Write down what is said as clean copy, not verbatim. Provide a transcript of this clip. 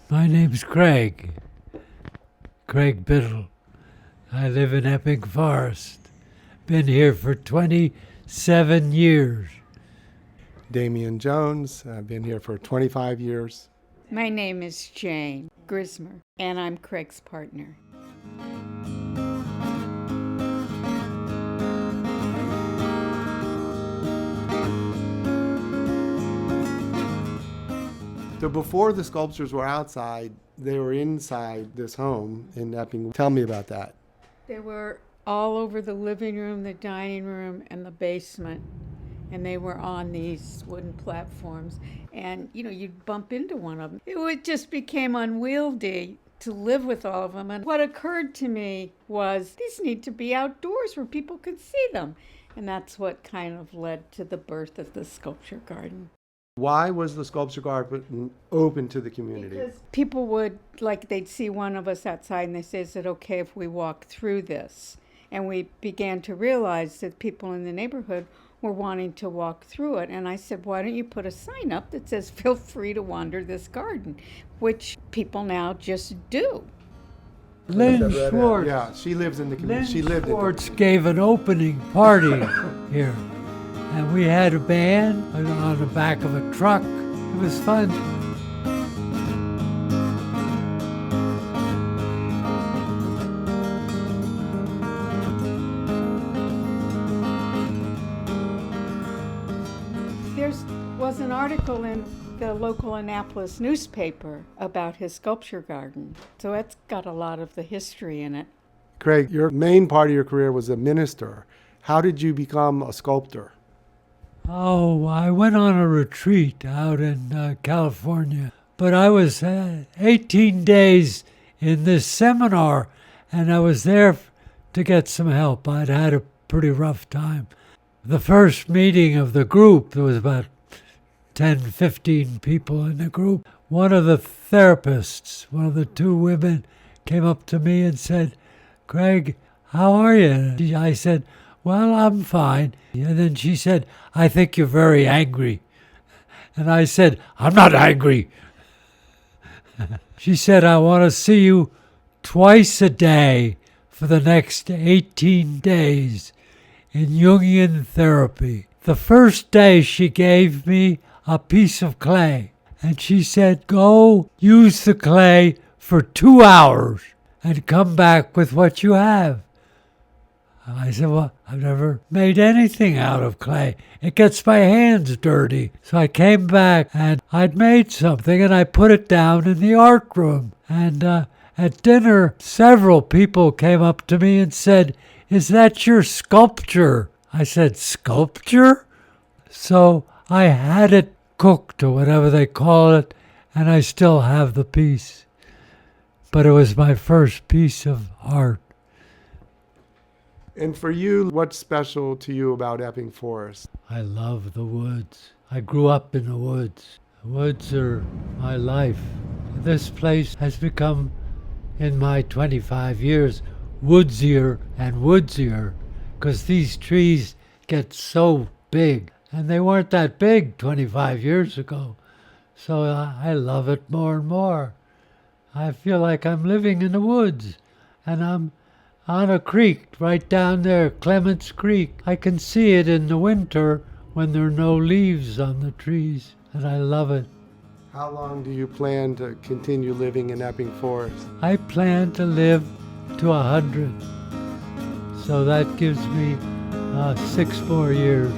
My name's Craig Biddle. I live in Epping Forest. Been here for 27 years. Damian Jones. I've been here for 25 years. My name is Jane Grissmer, and I'm Craig's partner. So before the sculptures were outside, they were inside this home in Epping. Tell me about that. They were all over the living room, the dining room, and the basement. And they were on these wooden platforms. And, you'd bump into one of them. It just became unwieldy to live with all of them. And what occurred to me was these need to be outdoors where people could see them. And that's what kind of led to the birth of the sculpture garden. Why was the sculpture garden open to the community? Because people would, they'd see one of us outside and they say, is it okay if we walk through this? And we began to realize that people in the neighborhood were wanting to walk through it. And I said, why don't you put a sign up that says, feel free to wander this garden, which people now just do. Lynn Schwartz. Yeah, she lives in the community. Lynn Schwartz gave an opening party here. And we had a band on the back of a truck. It was fun. There was an article in the local Annapolis newspaper about his sculpture garden. So it's got a lot of the history in it. Craig, your main part of your career was a minister. How did you become a sculptor? Oh, I went on a retreat out in California, but I was 18 days in this seminar, and I was there to get some help. I'd had a pretty rough time. The first meeting of the group, there was about 10, 15 people in the group. One of the therapists, one of the two women, came up to me and said, Craig, how are you? I said, well, I'm fine. And then she said, I think you're very angry. And I said, I'm not angry. She said, I want to see you twice a day for the next 18 days in Jungian therapy. The first day she gave me a piece of clay. And she said, go use the clay for 2 hours and come back with what you have. I said, well, I've never made anything out of clay. It gets my hands dirty. So I came back and I'd made something and I put it down in the art room. And at dinner, several people came up to me and said, is that your sculpture? I said, sculpture? So I had it cooked or whatever they call it, and I still have the piece. But it was my first piece of art. And for you, what's special to you about Epping Forest? I love the woods. I grew up in the woods. The woods are my life. This place has become, in my 25 years, woodsier and woodsier, because these trees get so big. And they weren't that big 25 years ago. So I love it more and more. I feel like I'm living in the woods, and I'm on a creek right down there, Clements Creek. I can see it in the winter when there are no leaves on the trees, and I love it. How long do you plan to continue living in Epping Forest? I plan to live to 100, so that gives me 6 more years.